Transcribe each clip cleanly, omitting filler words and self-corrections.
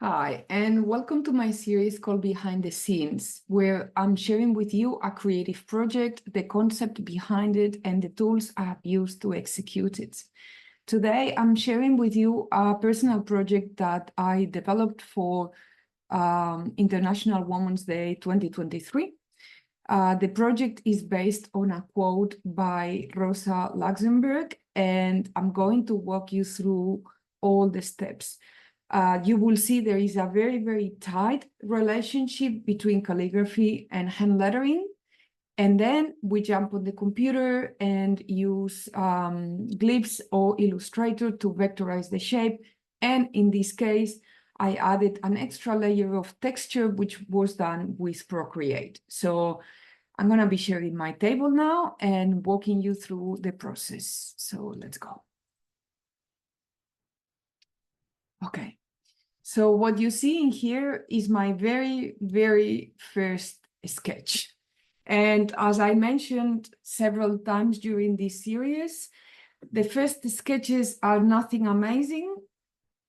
Hi, and welcome to my series called Behind the Scenes, where I'm sharing with you a creative project, the concept behind it, and the tools I have used to execute it. Today, I'm sharing with you a personal project that I developed for International Women's Day 2023. The project is based on a quote by Rosa Luxemburg, and I'm going to walk you through all the steps. You will see there is a very, very tight relationship between calligraphy and hand lettering. And then we jump on the computer and use Glyphs or Illustrator to vectorize the shape. And in this case, I added an extra layer of texture, which was done with Procreate. So I'm going to be sharing my table now and walking you through the process. So let's go. Okay. So what you see in here is my very, very first sketch. And as I mentioned several times during this series, the first sketches are nothing amazing,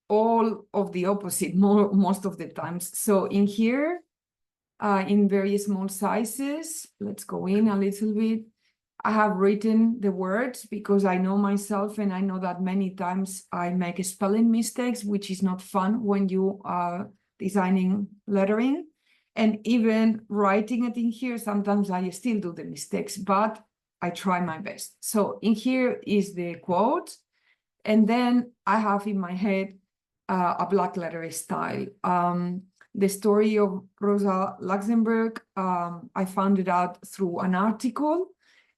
all of the opposite, most of the times. So in here, in very small sizes, let's go in a little bit. I have written the words because I know myself and I know that many times I make spelling mistakes, which is not fun when you are designing lettering. And even writing it in here, sometimes I still do the mistakes, but I try my best. So in here is the quote. And then I have in my head a black letter style. The story of Rosa Luxemburg, I found it out through an article.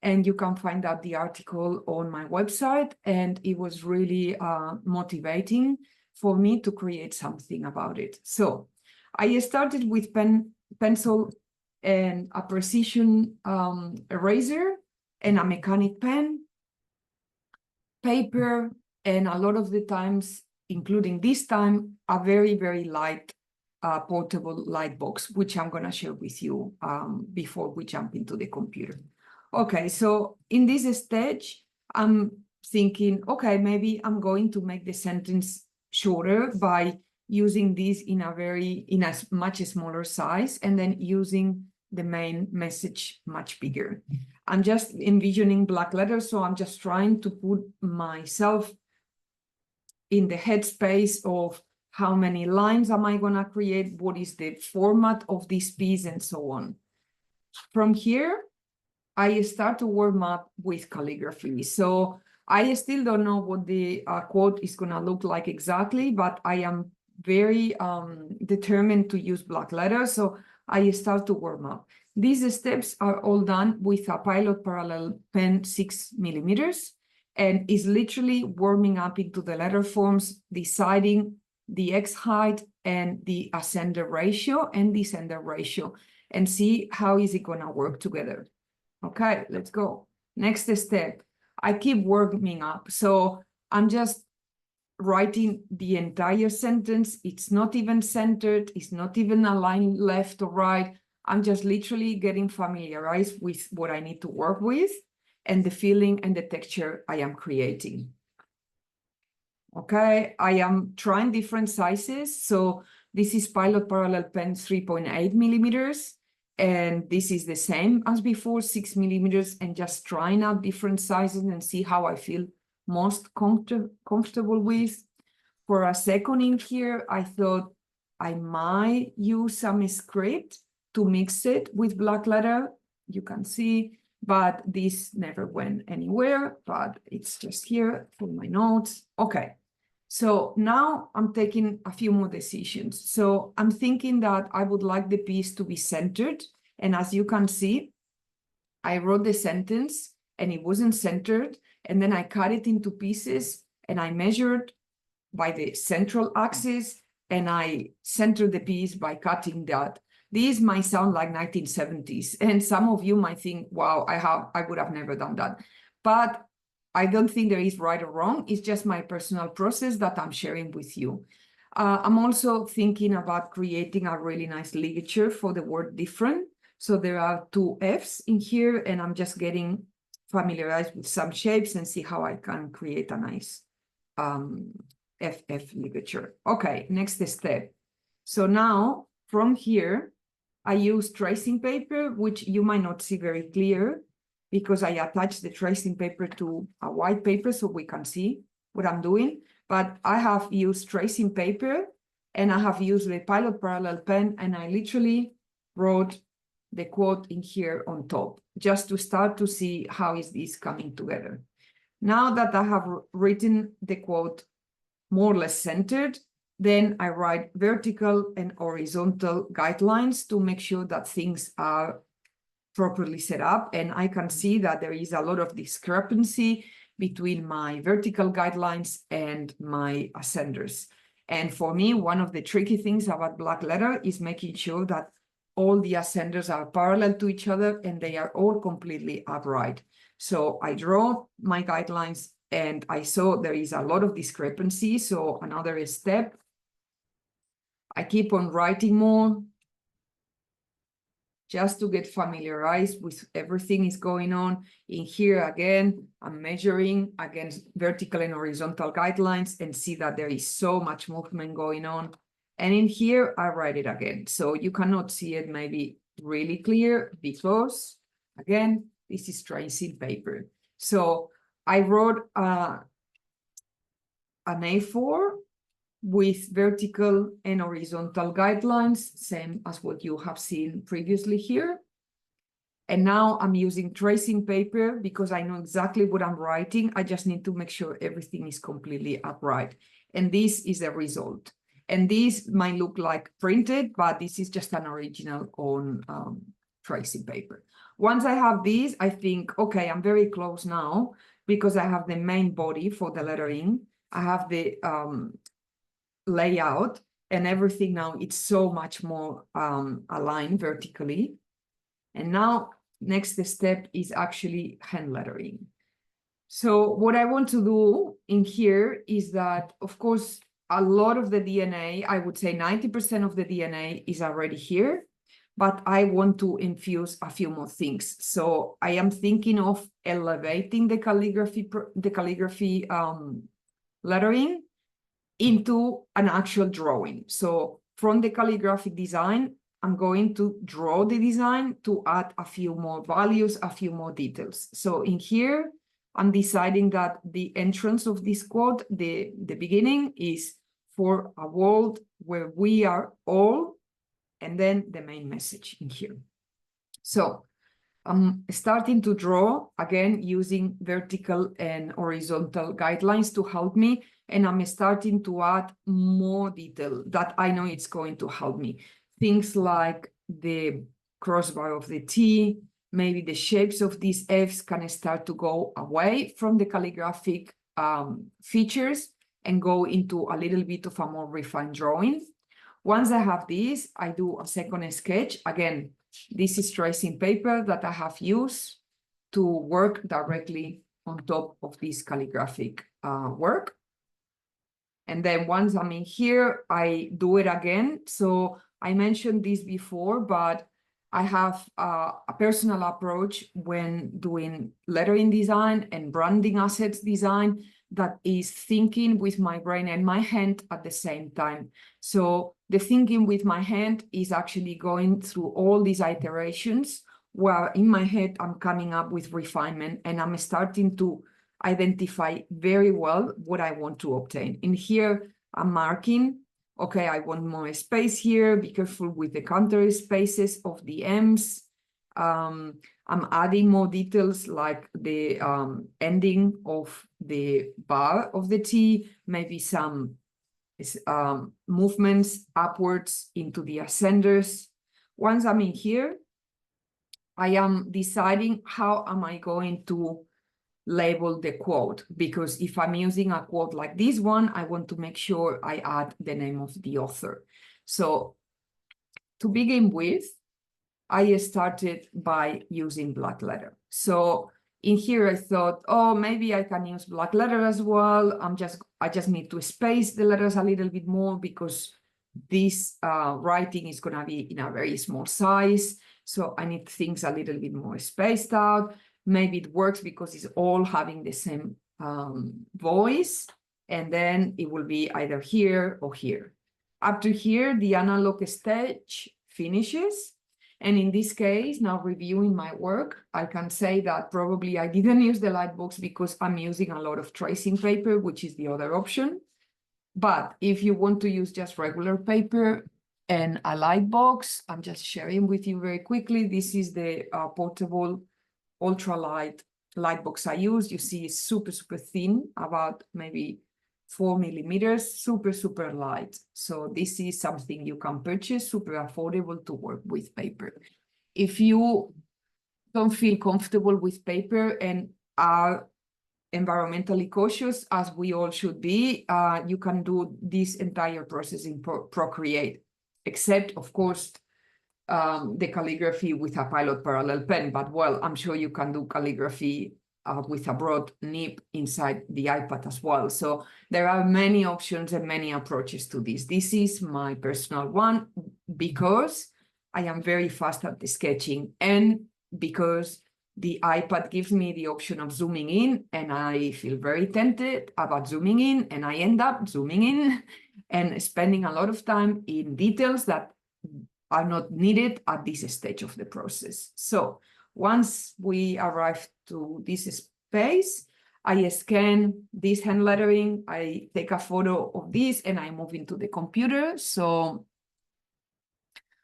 And you can find out the article on my website. And it was really motivating for me to create something about it. So I started with pencil and a precision eraser and a mechanic pen, paper, and a lot of the times, including this time, a very, very light portable light box, which I'm going to share with you before we jump into the computer. Okay, so in this stage, I'm thinking, okay, maybe I'm going to make the sentence shorter by using this in a much smaller size and then using the main message much bigger. I'm just envisioning black letters, so I'm just trying to put myself in the headspace of how many lines am I going to create, what is the format of this piece, and so on. From here, I start to warm up with calligraphy. So I still don't know what the quote is going to look like exactly, but I am very determined to use black letters. So I start to warm up. These steps are all done with a Pilot Parallel pen 6mm and is literally warming up into the letter forms, deciding the X height and the ascender ratio and descender ratio, and see how is it going to work together. Okay, let's go. Next step, I keep warming up. So I'm just writing the entire sentence. It's not even centered. It's not even a line left or right. I'm just literally getting familiarized with what I need to work with and the feeling and the texture I am creating. Okay, I am trying different sizes. So this is Pilot Parallel pen 3.8mm. And this is the same as before, 6mm, and just trying out different sizes and see how I feel most comfortable with. For a second in here, I thought I might use some script to mix it with black letter. You can see, but this never went anywhere, but it's just here for my notes. Okay. So now I'm taking a few more decisions. So I'm thinking that I would like the piece to be centered. And as you can see, I wrote the sentence and it wasn't centered. And then I cut it into pieces and I measured by the central axis and I centered the piece by cutting that. These might sound like 1970s. And some of you might think, wow, I would have never done that. But I don't think there is right or wrong. It's just my personal process that I'm sharing with you. I'm also thinking about creating a really nice ligature for the word different. So there are 2 Fs in here, and I'm just getting familiarized with some shapes and see how I can create a nice FF ligature. Okay, next step. So now from here, I use tracing paper, which you might not see very clear because I attach the tracing paper to a white paper so we can see what I'm doing. But I have used tracing paper and I have used the Pilot Parallel pen, and I literally wrote the quote in here on top, just to start to see how is this coming together. Now that I have written the quote more or less centered, then I write vertical and horizontal guidelines to make sure that things are properly set up. And I can see that there is a lot of discrepancy between my vertical guidelines and my ascenders. And for me, one of the tricky things about Blackletter is making sure that all the ascenders are parallel to each other and they are all completely upright. So I draw my guidelines and I saw there is a lot of discrepancy. So another step, I keep on writing more just to get familiarized with everything is going on. In here again, I'm measuring against vertical and horizontal guidelines and see that there is so much movement going on. And in here, I write it again. So you cannot see it maybe really clear because, again, this is tracing paper. So I wrote an A4 with vertical and horizontal guidelines, same as what you have seen previously here. And now I'm using tracing paper because I know exactly what I'm writing. I just need to make sure everything is completely upright. And this is the result. And this might look like printed, but this is just an original on tracing paper. Once I have these, I think, okay, I'm very close now because I have the main body for the lettering. I have the layout and everything now. It's so much more aligned vertically. And now next step is actually hand lettering. So what I want to do in here is that, of course, a lot of the DNA, I would say 90% of the DNA is already here, but I want to infuse a few more things. So I am thinking of elevating the calligraphy lettering into an actual drawing. So from the calligraphic design, I'm going to draw the design to add a few more values, a few more details. So in here, I'm deciding that the entrance of this quote, the beginning, is for a world where we are all, and then the main message in here. So I'm starting to draw, again, using vertical and horizontal guidelines to help me, and I'm starting to add more detail that I know it's going to help me. Things like the crossbar of the T, maybe the shapes of these Fs can start to go away from the calligraphic features and go into a little bit of a more refined drawing. Once I have this, I do a second sketch. Again, this is tracing paper that I have used to work directly on top of this calligraphic work. And then once I'm in here, I do it again. So I mentioned this before, but I have a personal approach when doing lettering design and branding assets design that is thinking with my brain and my hand at the same time. So the thinking with my hand is actually going through all these iterations where in my head I'm coming up with refinement and I'm starting to identify very well what I want to obtain. In here, I'm marking, okay, I want more space here, be careful with the counter spaces of the M's. I'm adding more details like the ending of the bar of the T, maybe some movements upwards into the ascenders. Once I'm in here, I am deciding how am I going to label the quote, because if I'm using a quote like this one, I want to make sure I add the name of the author. So to begin with, I started by using Blackletter. So in here, I thought, oh, maybe I can use Blackletter as well. I just need to space the letters a little bit more because this writing is going to be in a very small size. So I need things a little bit more spaced out. Maybe it works because it's all having the same voice. And then it will be either here or here. After here, the analog stage finishes. And in this case, now reviewing my work, I can say that probably I didn't use the lightbox because I'm using a lot of tracing paper, which is the other option. But if you want to use just regular paper and a lightbox, I'm just sharing with you very quickly. This is the portable ultralight lightbox I use. You see it's super, super thin, about maybe 4 millimeters, super, super light. So this is something you can purchase, super affordable to work with paper. If you don't feel comfortable with paper and are environmentally cautious, as we all should be, you can do this entire process in Procreate, except, of course, the calligraphy with a pilot parallel pen. But, well, I'm sure you can do calligraphy with a broad nib inside the iPad as well. So there are many options and many approaches to this. This is my personal one because I am very fast at the sketching and because the iPad gives me the option of zooming in, and I feel very tempted about zooming in, and I end up zooming in and spending a lot of time in details that are not needed at this stage of the process. So once we arrive to this space, I scan this hand lettering, I take a photo of this, and I move into the computer. So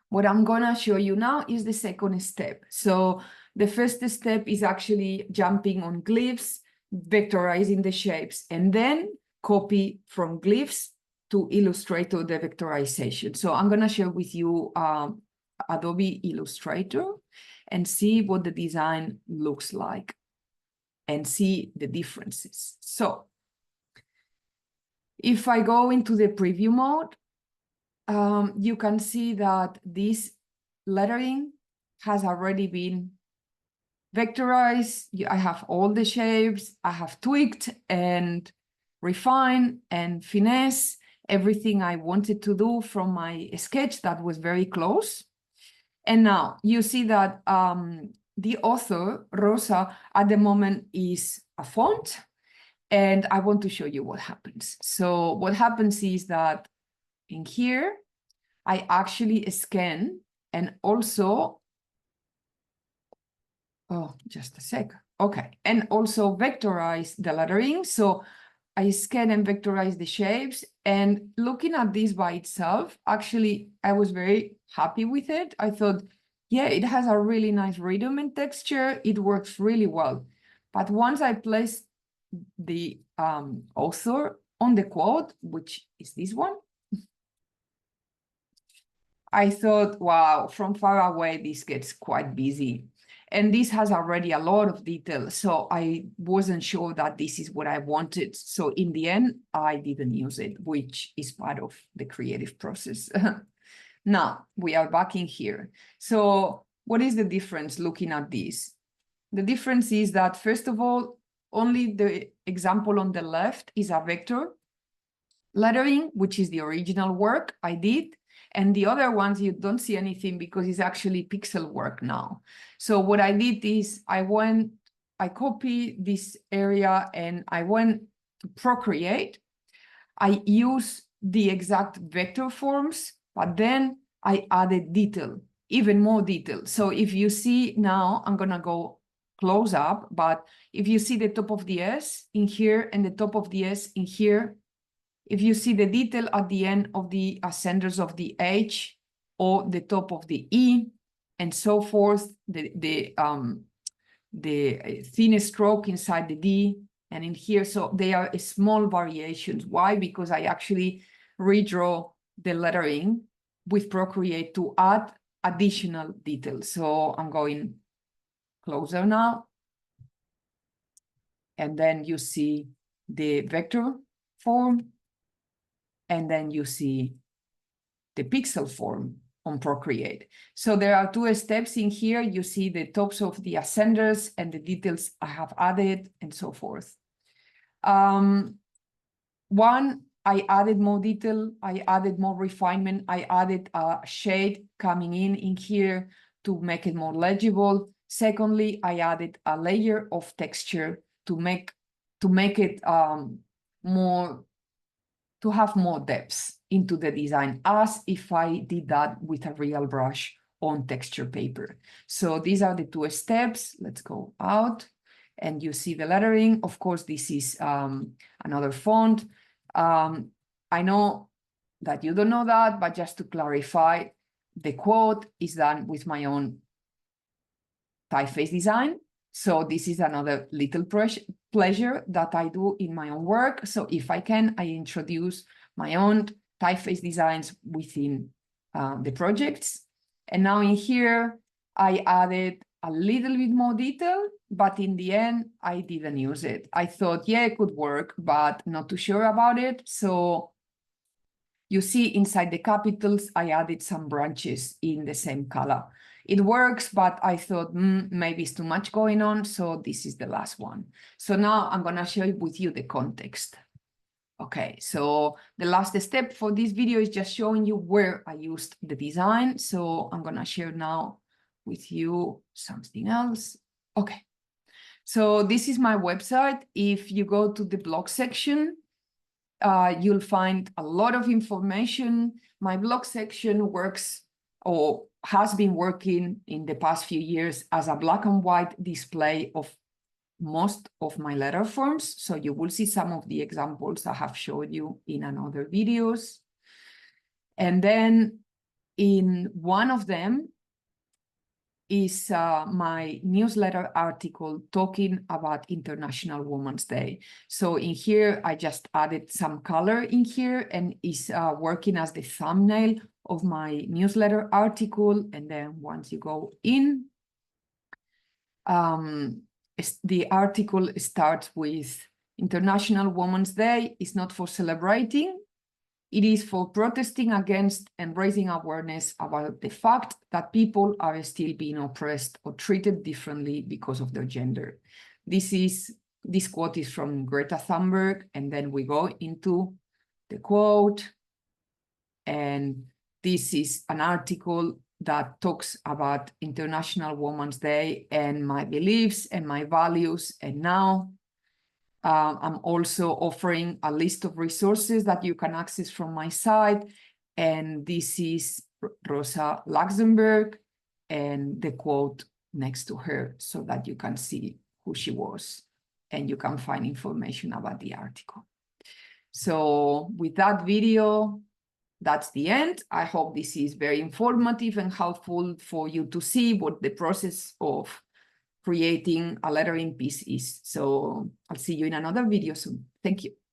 what I'm gonna show you now is the second step. So the first step is actually jumping on Glyphs, vectorizing the shapes, and then copy from Glyphs to Illustrator the vectorization. So I'm gonna share with you Adobe Illustrator and see what the design looks like and see the differences. So if I go into the preview mode, you can see that this lettering has already been vectorized. I have all the shapes. I have tweaked and refined and finesse everything I wanted to do from my sketch that was very close. And now you see that the author, Rosa, at the moment is a font. And I want to show you what happens. So what happens is that in here, I actually scan and also, oh, just a sec. Okay, and also vectorize the lettering. So I scan and vectorize the shapes, and looking at this by itself, actually, I was very happy with it. I thought, yeah, it has a really nice rhythm and texture. It works really well. But once I place the author on the quote, which is this one, I thought, wow, from far away, this gets quite busy. And this has already a lot of detail, so I wasn't sure that this is what I wanted. So in the end, I didn't use it, which is part of the creative process. Now, we are back in here. So what is the difference looking at this? The difference is that, first of all, only the example on the left is a vector lettering, which is the original work I did. And the other ones, you don't see anything because it's actually pixel work now. So what I did is I copied this area and I went to Procreate. I use the exact vector forms, but then I added detail, even more detail. So if you see now, I'm gonna go close up, but if you see the top of the S in here and the top of the S in here, if you see the detail at the end of the ascenders of the H or the top of the E and so forth, the thin stroke inside the D and in here, so they are small variations. Why? Because I actually redraw the lettering with Procreate to add additional details. So I'm going closer now. And then you see the vector form. And then you see the pixel form on Procreate. So there are two steps in here. You see the tops of the ascenders and the details I have added and so forth. One, I added more detail. I added more refinement. I added a shade coming in here to make it more legible. Secondly, I added a layer of texture to make it more, to have more depth. into the design as if I did that with a real brush on texture paper. So these are the two steps. Let's go out and you see the lettering. Of course, this is another font. I know that you don't know that, but just to clarify, the quote is done with my own typeface design. So this is another little pleasure that I do in my own work. So if I can, I introduce my own typeface designs within the projects. And now in here, I added a little bit more detail, but in the end, I didn't use it. I thought, yeah, it could work, but not too sure about it. So you see inside the capitals, I added some branches in the same color. It works, but I thought maybe it's too much going on. So this is the last one. So now I'm gonna share with you the context. Okay, so the last step for this video is just showing you where I used the design. So I'm gonna share now with you something else. Okay, so this is my website. If you go to the blog section, you'll find a lot of information. My blog section works or has been working in the past few years as a black and white display of most of my letter forms. So you will see some of the examples I have showed you in another videos. And then in one of them is my newsletter article talking about International Women's Day. So in here, I just added some color in here and is working as the thumbnail of my newsletter article. And then once you go in, the article starts with International Women's Day is not for celebrating. It is for protesting against and raising awareness about the fact that people are still being oppressed or treated differently because of their gender. This quote is from Greta Thunberg, and then we go into the quote. And this is an article that talks about International Women's Day and my beliefs and my values. And now I'm also offering a list of resources that you can access from my site. And this is Rosa Luxemburg and the quote next to her so that you can see who she was and you can find information about the article. So with that video, that's the end. I hope this is very informative and helpful for you to see what the process of creating a lettering piece is. So I'll see you in another video soon. Thank you.